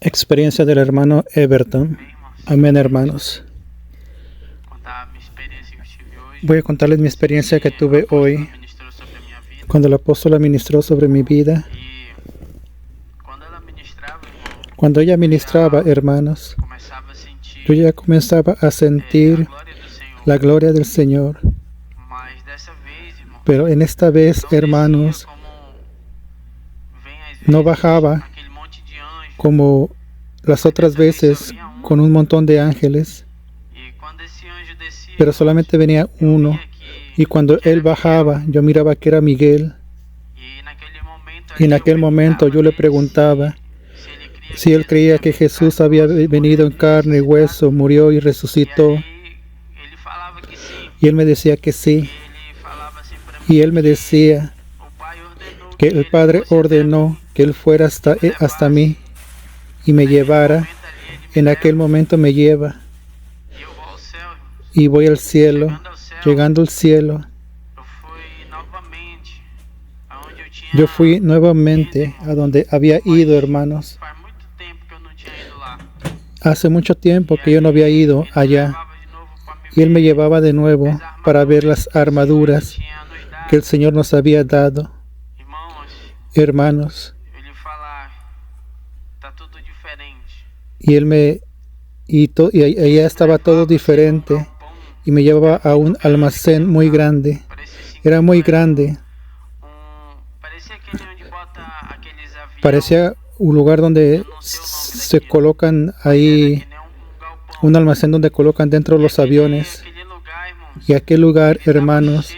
Experiencia del hermano Everton. Amén, hermanos. Voy a contarles mi experiencia que tuve hoy cuando el apóstol ministró sobre mi vida. Cuando ella ministraba, hermanos, yo ya comenzaba a sentir la gloria del Señor. Pero en esta vez, hermanos, no bajaba como las otras veces con un montón de ángeles, pero solamente venía uno, y cuando él bajaba yo miraba que era Miguel, y en aquel momento yo le preguntaba si él creía que Jesús había venido en carne y hueso, murió y resucitó, y él me decía que sí, y él me decía que el Padre ordenó que él fuera hasta mí y me llevara. En aquel momento me lleva y voy al cielo. Llegando al cielo, yo fui nuevamente a donde había ido, hermanos. Hace mucho tiempo que yo no había ido allá, y él me llevaba de nuevo para ver las armaduras que el Señor nos había dado. Hermanos, y allá estaba todo diferente, y me llevaba a un almacén muy grande. Era muy grande. Parecía un lugar donde se colocan ahí, un almacén donde colocan dentro los aviones. Y aquel lugar, hermanos,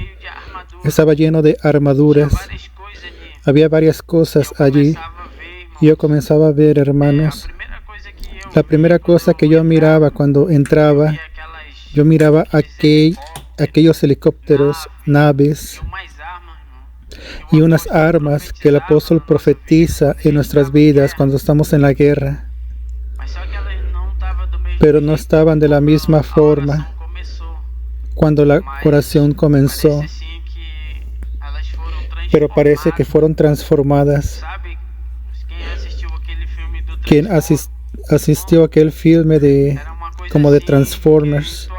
estaba lleno de armaduras. Había varias cosas allí. Y yo comenzaba a ver, hermanos, la primera cosa que yo miraba cuando entraba, yo miraba aquellos helicópteros, naves y unas armas que el apóstol profetiza en nuestras vidas cuando estamos en la guerra, pero no estaban de la misma forma cuando la oración comenzó, pero parece que fueron transformadas. Quien asistió a aquel filme como de Transformers,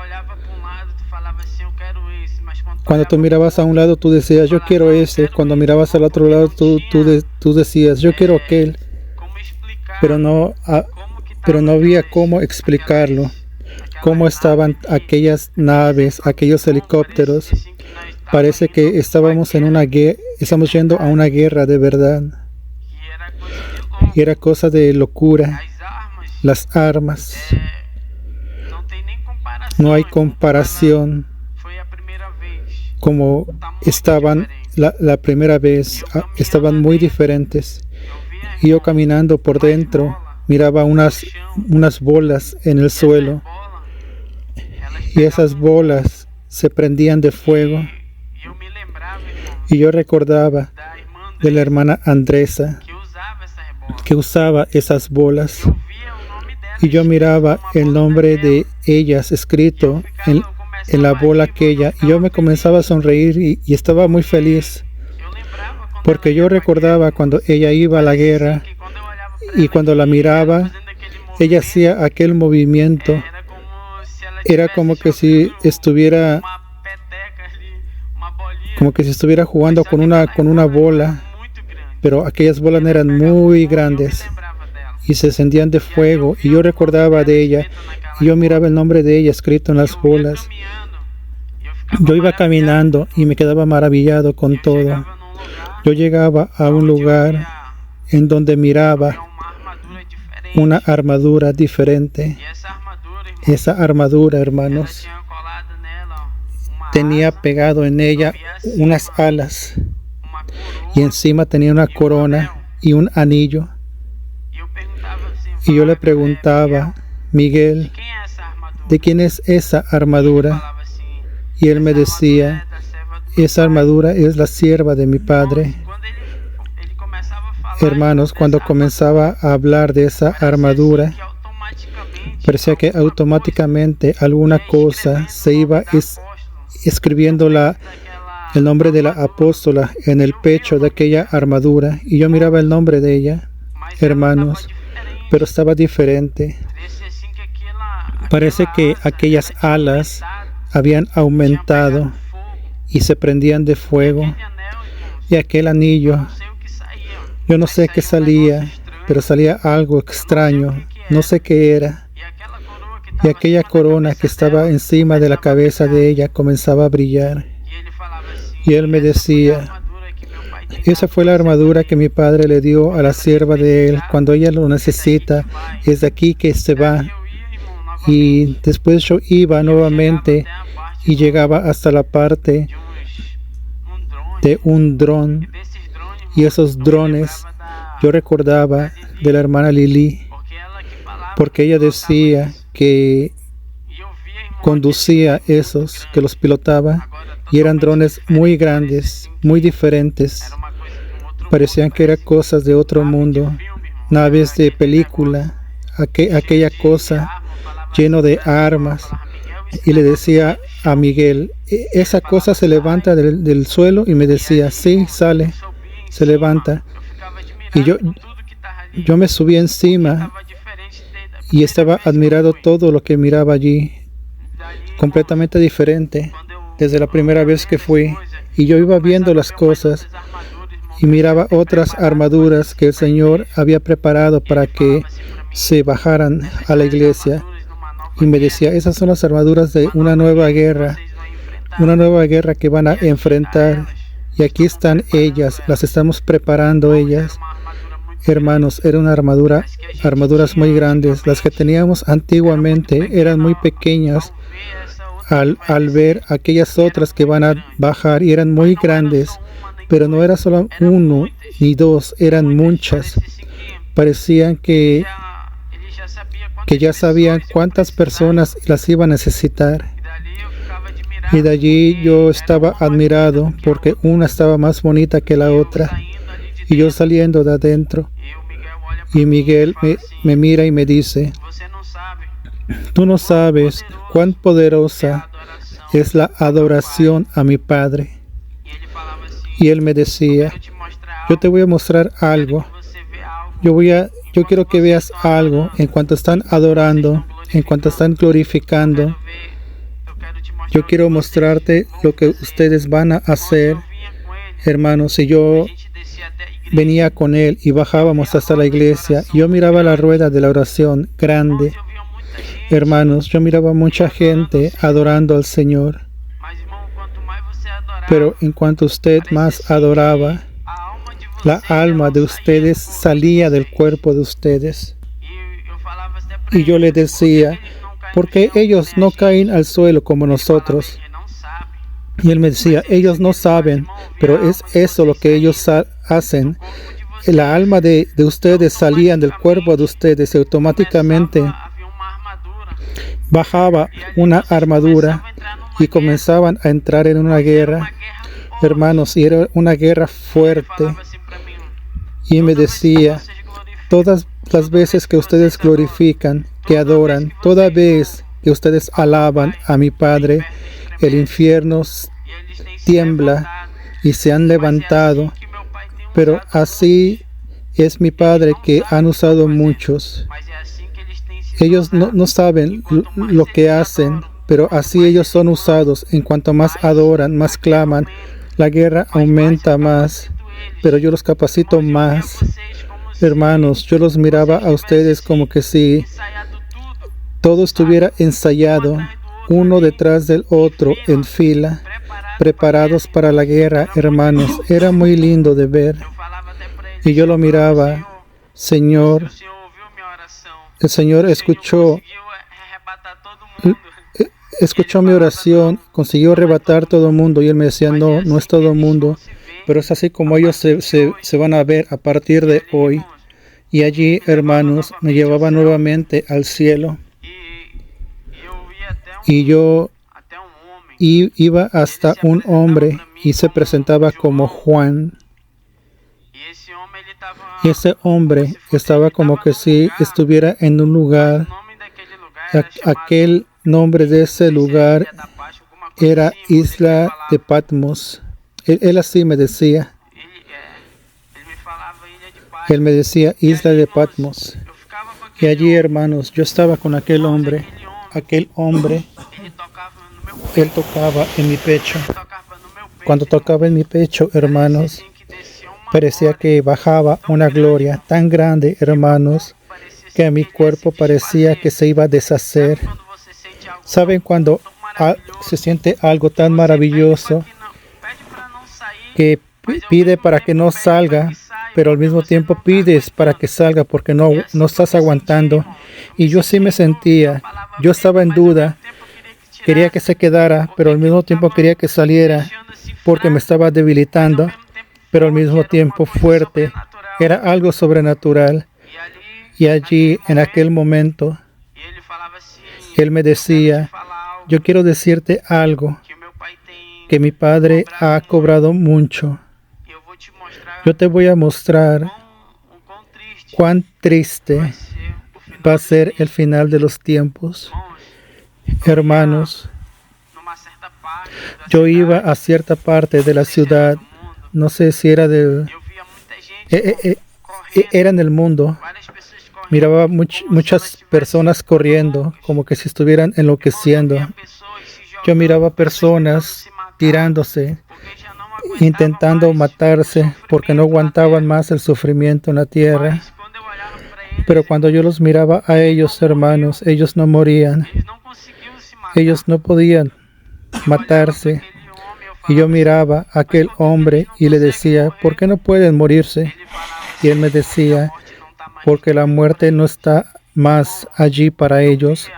cuando tú mirabas a un lado tú decías yo quiero ese, cuando mirabas al otro lado tú decías yo quiero aquel, pero no había cómo explicarlo, cómo estaban aquellas naves, aquellos helicópteros. Parece que estamos yendo a una guerra de verdad, y era cosa de locura. Las armas, no hay comparación como estaban la primera vez. Estaban muy diferentes. Y yo caminando por dentro miraba unas bolas en el suelo, y esas bolas se prendían de fuego. Y yo recordaba de la hermana Andresa que usaba esas bolas, y yo miraba el nombre de ellas escrito en la bola aquella, y yo me comenzaba a sonreír y estaba muy feliz, porque yo recordaba cuando ella iba a la guerra, y cuando la miraba ella hacía aquel movimiento. Era como que si estuviera jugando con una bola, pero aquellas bolas eran muy grandes y se encendían de fuego, y yo recordaba de ella, y yo miraba el nombre de ella escrito en las bolas. Yo iba caminando y me quedaba maravillado con todo. Yo llegaba a un lugar en donde miraba una armadura diferente. Esa armadura, hermanos, tenía pegado en ella unas alas, y encima tenía una corona y un anillo. Y yo le preguntaba, Miguel, ¿de quién es esa armadura? Y él me decía, esa armadura es la sierva de mi padre. Hermanos, cuando comenzaba a hablar de esa armadura, parecía que automáticamente alguna cosa se iba escribiendo el nombre de la apóstola en el pecho de aquella armadura, y yo miraba el nombre de ella. Hermanos, pero estaba diferente. Parece que aquellas alas habían aumentado y se prendían de fuego. Y aquel anillo, yo no sé qué salía, pero salía algo extraño, no sé qué era. Y aquella corona que estaba encima de la cabeza de ella comenzaba a brillar. Y él me decía, esa fue la armadura que mi padre le dio a la sierva de él cuando ella lo necesita, es de aquí que se va. Y después yo iba nuevamente y llegaba hasta la parte de un dron, y esos drones yo recordaba de la hermana Lili, porque ella decía que conducía esos, que los pilotaba, y eran drones muy grandes, muy diferentes. Parecían que eran cosas de otro mundo, naves de película, aquella cosa lleno de armas. Y le decía a Miguel, esa cosa se levanta del suelo, y me decía, sí, sale, se levanta. Y yo me subí encima y estaba admirado todo lo que miraba allí, completamente diferente desde la primera vez que fui. Y yo iba viendo las cosas y miraba otras armaduras que el Señor había preparado para que se bajaran a la iglesia. Y me decía, esas son las armaduras de una nueva guerra que van a enfrentar. Y aquí están ellas, las estamos preparando ellas. Hermanos, era una armaduras muy grandes. Las que teníamos antiguamente eran muy pequeñas al ver aquellas otras que van a bajar, y eran muy grandes, pero no era solo uno ni dos, eran muchas. Parecían que ya sabían cuántas personas las iban a necesitar. Y de allí yo estaba admirado porque una estaba más bonita que la otra. Y yo saliendo de adentro, y Miguel me mira y me dice, tú no sabes cuán poderosa es la adoración a mi Padre. Y él me decía, yo te voy a mostrar algo. Yo quiero que veas algo en cuanto están adorando, en cuanto están glorificando. Yo quiero mostrarte lo que ustedes van a hacer, hermanos. Y yo venía con él y bajábamos hasta la iglesia. Yo miraba la rueda de la oración grande. Hermanos, yo miraba mucha gente adorando al Señor. Pero en cuanto usted más adoraba, la alma de ustedes salía del cuerpo de ustedes. Y yo le decía, ¿por qué ellos no caen al suelo como nosotros? Y él me decía, ellos no saben, pero es eso lo que ellos hacen. La alma de ustedes salía del cuerpo de ustedes y automáticamente bajaba una armadura y comenzaban a entrar en una guerra. Hermanos, y era una guerra fuerte. Y me decía, todas las veces que ustedes glorifican, que adoran, toda vez que ustedes alaban a mi Padre, el infierno tiembla y se han levantado. Pero así es mi Padre que han usado muchos. Ellos no saben lo que hacen, pero así ellos son usados. En cuanto más adoran, más claman, la guerra aumenta más, pero yo los capacito más. Hermanos, yo los miraba a ustedes como que si todo estuviera ensayado, uno detrás del otro, en fila, preparados para la guerra, hermanos. Era muy lindo de ver. Y yo lo miraba, Señor. El Señor escuchó mi oración, consiguió arrebatar todo el mundo. Y Él me decía, no es todo el mundo, pero es así como ellos se van a ver a partir de hoy. Y allí, hermanos, me llevaba nuevamente al cielo. Y yo iba hasta un hombre y se presentaba como Juan. Y ese hombre estaba como que si estuviera en un lugar. Aquel nombre de ese lugar era Isla de Patmos. Él así me decía. Él me decía Isla de Patmos. Y allí, hermanos, yo estaba con aquel hombre. Aquel hombre, él tocaba en mi pecho. Cuando tocaba en mi pecho, hermanos, parecía que bajaba una gloria tan grande, hermanos, que a mi cuerpo parecía que se iba a deshacer. ¿Saben cuando se siente algo tan maravilloso que pide para que no salga, pero al mismo tiempo pides para que salga porque no estás aguantando? Y yo sí me sentía, yo estaba en duda, quería que se quedara, pero al mismo tiempo quería que saliera porque me estaba debilitando, pero al mismo tiempo fuerte. Era algo sobrenatural. Y allí, en aquel momento, él me decía, yo quiero decirte algo, que mi padre ha cobrado mucho. Yo te voy a mostrar cuán triste va a ser el final de los tiempos. Hermanos, yo iba a cierta parte de la ciudad, no sé si era era en el mundo. Miraba muchas personas corriendo, como que si estuvieran enloqueciendo. Yo miraba personas tirándose, intentando matarse porque no aguantaban más el sufrimiento en la tierra. Pero cuando yo los miraba a ellos, hermanos, ellos no morían. Ellos no podían matarse. Y yo miraba a aquel hombre y le decía, ¿por qué no pueden morirse? Y él me decía, porque la muerte no está más allí para ellos.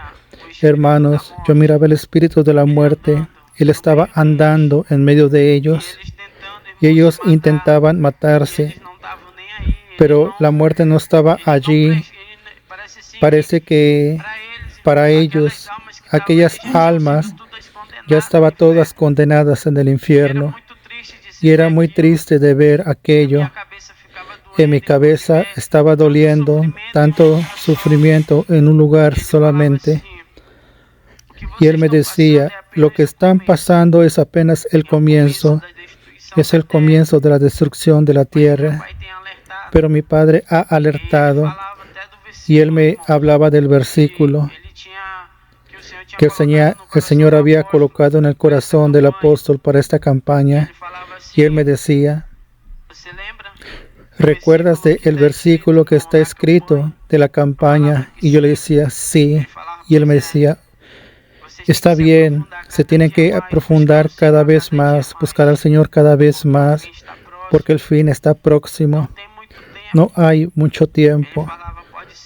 Hermanos, yo miraba el espíritu de la muerte. Él estaba andando en medio de ellos. Y ellos intentaban matarse. Pero la muerte no estaba allí. Parece que para ellos, aquellas almas ya estaban todas condenadas en el infierno. Y era muy triste de ver aquello. En mi cabeza estaba doliendo tanto sufrimiento en un lugar solamente. Y él me decía, lo que están pasando es apenas el comienzo. Es el comienzo de la destrucción de la tierra. Pero mi padre ha alertado. Y él me hablaba del versículo que el Señor había colocado en el corazón del apóstol para esta campaña. Y él me decía, ¿recuerdas el versículo que está escrito de la campaña? Y yo le decía, sí. Y él me decía, está bien, se tiene que aprofundar cada vez más, buscar al Señor cada vez más, porque el fin está próximo. No hay mucho tiempo.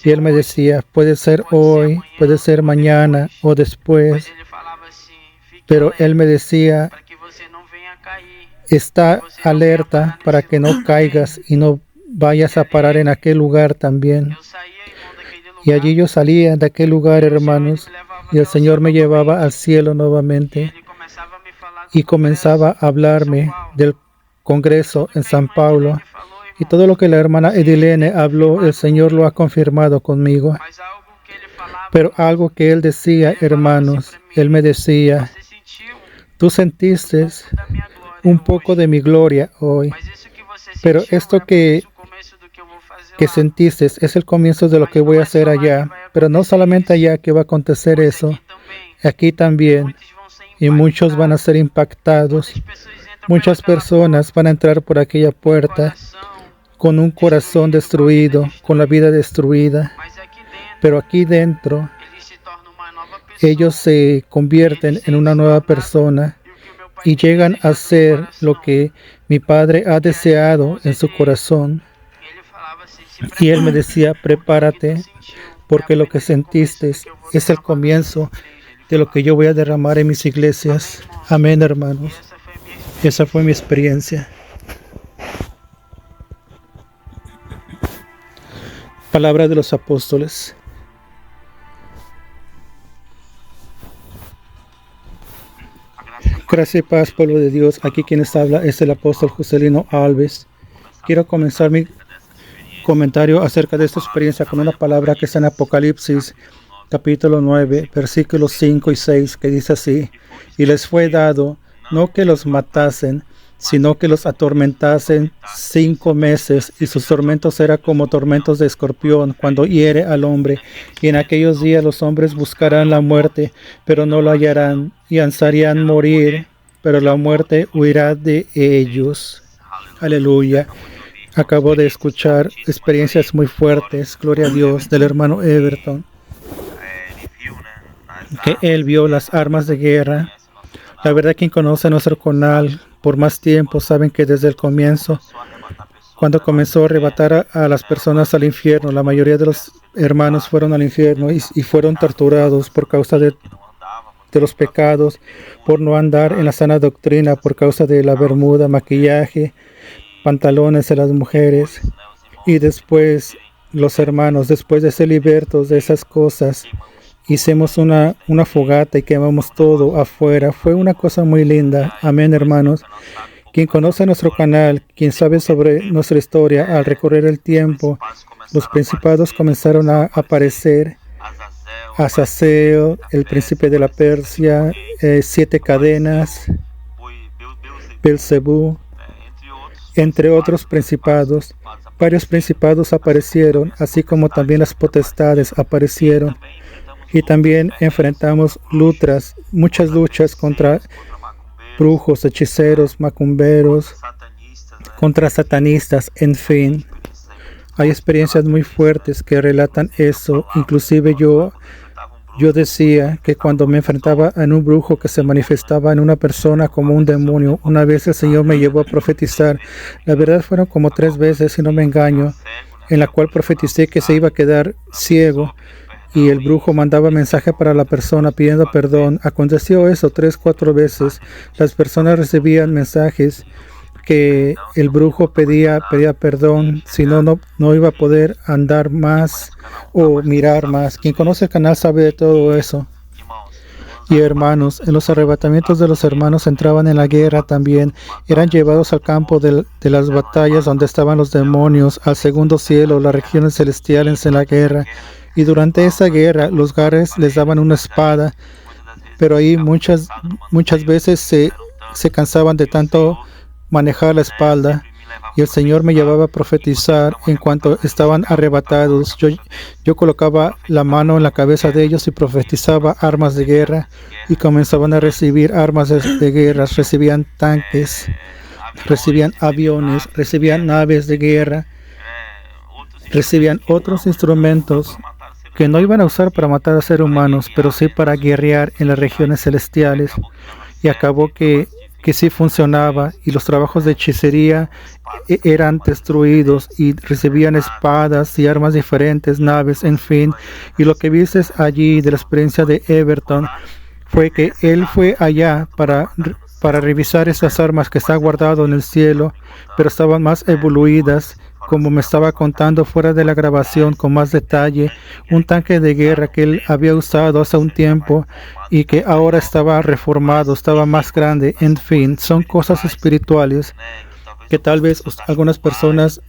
Y él me decía, puede ser hoy, puede ser mañana o después. Pero él me decía, está alerta para que no caigas y no vayas a parar en aquel lugar también. Y allí yo salía de aquel lugar, hermanos, y el Señor me llevaba al cielo nuevamente y comenzaba a hablarme del Congreso en San Paulo. Y todo lo que la hermana Edilene habló, el Señor lo ha confirmado conmigo. Pero algo que él decía, hermanos, él me decía, tú sentiste un poco de mi gloria hoy, pero esto que sentiste es el comienzo de lo que voy a hacer allá. Pero no solamente allá que va a acontecer eso, aquí también. Y muchos van a ser impactados. Muchas personas van a entrar por aquella puerta con un corazón destruido, con la vida destruida. Pero aquí dentro, ellos se convierten en una nueva persona y llegan a ser lo que mi Padre ha deseado en su corazón. Y él me decía, prepárate, porque lo que sentiste es el comienzo de lo que yo voy a derramar en mis iglesias. Amén, hermanos. Esa fue mi experiencia. Palabra de los apóstoles. Gracia y paz, pueblo de Dios. Aquí quien les habla es el apóstol Joselino Alves. Quiero comenzar mi comentario acerca de esta experiencia con una palabra que está en Apocalipsis, capítulo 9, versículos 5 y 6, que dice así: y les fue dado no que los matasen, sino que los atormentasen 5 meses, y sus tormentos eran como tormentos de escorpión cuando hiere al hombre. Y en aquellos días los hombres buscarán la muerte, pero no lo hallarán, y ansiarán morir, pero la muerte huirá de ellos. Aleluya. Acabo de escuchar experiencias muy fuertes, gloria a Dios, del hermano Everton, que él vio las armas de guerra. La verdad, quien conoce nuestro canal por más tiempo saben que desde el comienzo, cuando comenzó a arrebatar a las personas al infierno, la mayoría de los hermanos fueron al infierno y fueron torturados por causa de los pecados, por no andar en la sana doctrina, por causa de la bermuda, maquillaje, pantalones de las mujeres. Y después los hermanos, después de ser libertos de esas cosas, hicimos una fogata y quemamos todo afuera. Fue una cosa muy linda. Amén, hermanos. Quien conoce nuestro canal, quien sabe sobre nuestra historia, al recorrer el tiempo, los principados comenzaron a aparecer. Azazel, el príncipe de la Persia, 7 cadenas, Belzebú, entre otros principados. Varios principados aparecieron, así como también las potestades aparecieron. Y también enfrentamos muchas luchas contra brujos, hechiceros, macumberos, contra satanistas, en fin. Hay experiencias muy fuertes que relatan eso. Inclusive yo decía que cuando me enfrentaba a un brujo que se manifestaba en una persona como un demonio, una vez el Señor me llevó a profetizar. La verdad fueron como 3 veces, si no me engaño, en la cual profeticé que se iba a quedar ciego. Y el brujo mandaba mensaje para la persona pidiendo perdón. Aconteció eso 3, 4 veces. Las personas recibían mensajes que el brujo pedía perdón, si no iba a poder andar más o mirar más. Quien conoce el canal sabe de todo eso. Y hermanos, en los arrebatamientos de los hermanos entraban en la guerra también. Eran llevados al campo de las batallas donde estaban los demonios, al segundo cielo, las regiones celestiales en la guerra. Y durante esa guerra, los guardias les daban una espada, pero ahí muchas veces se cansaban de tanto manejar la espalda, y el Señor me llevaba a profetizar. En cuanto estaban arrebatados, yo colocaba la mano en la cabeza de ellos y profetizaba armas de guerra, y comenzaban a recibir armas de guerra, recibían tanques, recibían aviones, recibían naves de guerra, recibían otros instrumentos que no iban a usar para matar a seres humanos, pero sí para guerrear en las regiones celestiales. Y acabó que sí funcionaba, y los trabajos de hechicería eran destruidos, y recibían espadas y armas diferentes, naves, en fin. Y lo que viste allí de la experiencia de Everton fue que él fue allá para revisar esas armas que está guardado en el cielo, pero estaban más evoluidas, como me estaba contando fuera de la grabación con más detalle, un tanque de guerra que él había usado hace un tiempo y que ahora estaba reformado, estaba más grande. En fin, son cosas espirituales que tal vez algunas personas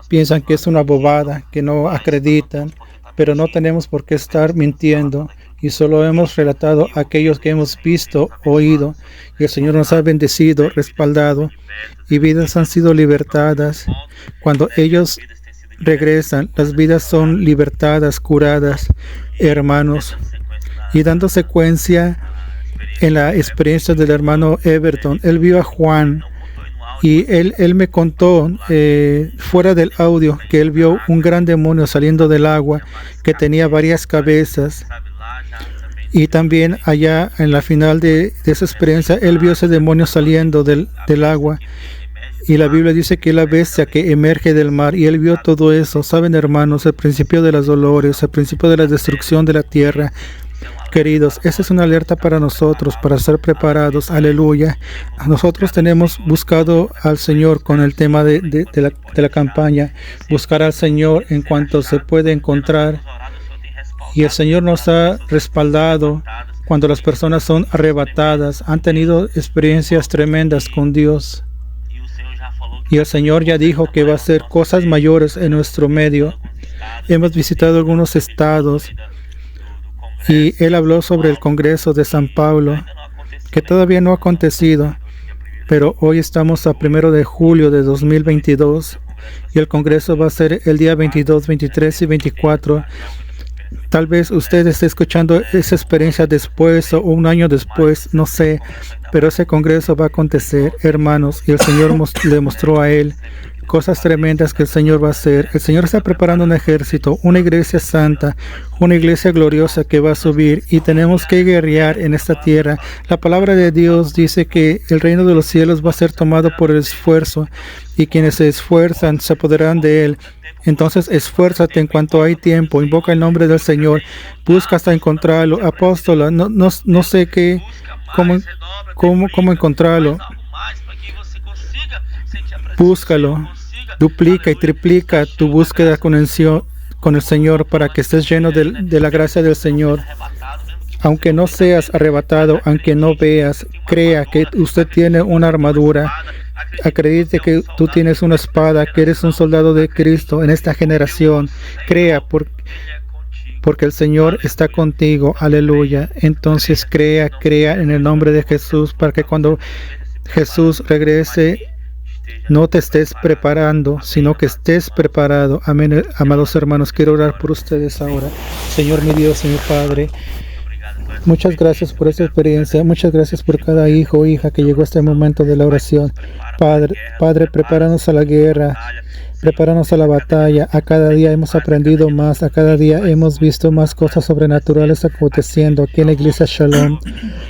piensan que es una bobada, que no acreditan, pero no tenemos por qué estar mintiendo, y solo hemos relatado aquellos que hemos visto, oído, y el Señor nos ha bendecido, respaldado, y vidas han sido libertadas. Cuando ellos regresan, las vidas son libertadas, curadas, hermanos. Y dando secuencia en la experiencia del hermano Everton, él vio a Juan, y él me contó fuera del audio que él vio un gran demonio saliendo del agua que tenía varias cabezas. Y también allá en la final de esa experiencia, él vio ese demonio saliendo del agua. Y la Biblia dice que es la bestia que emerge del mar, y él vio todo eso. Saben, hermanos, el principio de los dolores, el principio de la destrucción de la tierra. Queridos, esa es una alerta para nosotros, para ser preparados. Aleluya. Nosotros tenemos buscado al Señor con el tema de la campaña. Buscar al Señor en cuanto se puede encontrar. Y el Señor nos ha respaldado cuando las personas son arrebatadas, han tenido experiencias tremendas con Dios. Y el Señor ya dijo que va a hacer cosas mayores en nuestro medio. Hemos visitado algunos estados, y Él habló sobre el Congreso de San Pablo, que todavía no ha acontecido, pero hoy estamos a 1 de julio de 2022 y el Congreso va a ser el día 22, 23 y 24. Tal vez usted esté escuchando esa experiencia después o un año después, no sé, pero ese Congreso va a acontecer, hermanos, y el Señor le mostró a él cosas tremendas que el Señor va a hacer. El Señor está preparando un ejército, una iglesia santa, una iglesia gloriosa que va a subir, y tenemos que guerrear en esta tierra. La palabra de Dios dice que el reino de los cielos va a ser tomado por el esfuerzo, y quienes se esfuerzan se apoderarán de él. Entonces esfuérzate en cuanto hay tiempo, invoca el nombre del Señor, busca hasta encontrarlo. Apóstola, no sé cómo encontrarlo. Búscalo, duplica y triplica tu búsqueda con el Señor para que estés lleno de la gracia del Señor. Aunque no seas arrebatado, aunque no veas, crea que usted tiene una armadura. Acredite que tú tienes una espada, que eres un soldado de Cristo en esta generación. Crea porque el Señor está contigo. Aleluya. Entonces crea en el nombre de Jesús, para que cuando Jesús regrese no te estés preparando, sino que estés preparado. Amén. Amados hermanos, quiero orar por ustedes ahora. Señor, mi Dios y mi Padre, muchas gracias por esta experiencia. Muchas gracias por cada hijo o hija que llegó a este momento de la oración. Padre, prepáranos a la guerra, prepáranos a la batalla. A cada día hemos aprendido más, a cada día hemos visto más cosas sobrenaturales aconteciendo aquí en la iglesia Shalom,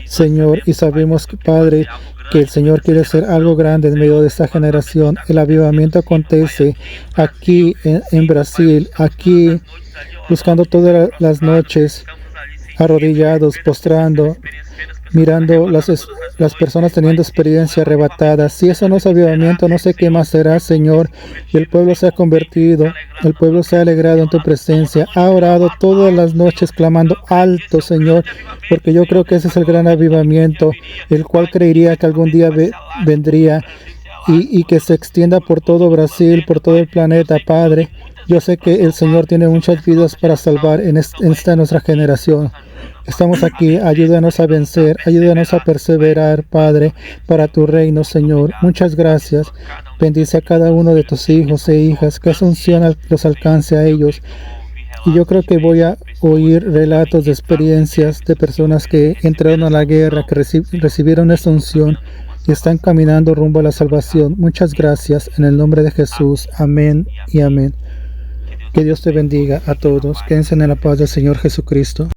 Señor, y sabemos, Padre, que el Señor quiere hacer algo grande en medio de esta generación. El avivamiento acontece aquí en Brasil, aquí buscando todas las noches, arrodillados, postrando, mirando las personas teniendo experiencia arrebatada. Si eso no es avivamiento, no sé qué más será, Señor. Y el pueblo se ha convertido, el pueblo se ha alegrado en tu presencia, ha orado todas las noches clamando alto, Señor, porque yo creo que ese es el gran avivamiento, el cual creería que algún día vendría y que se extienda por todo Brasil, por todo el planeta, Padre. Yo sé que el Señor tiene muchas vidas para salvar en esta nuestra generación. Estamos aquí, ayúdanos a vencer, ayúdanos a perseverar, Padre, para tu reino, Señor. Muchas gracias. Bendice a cada uno de tus hijos e hijas, que esa unción los alcance a ellos. Y yo creo que voy a oír relatos de experiencias de personas que entraron a la guerra, que recibieron esta unción y están caminando rumbo a la salvación. Muchas gracias, en el nombre de Jesús. Amén y amén. Que Dios te bendiga a todos. Quédense en la paz del Señor Jesucristo.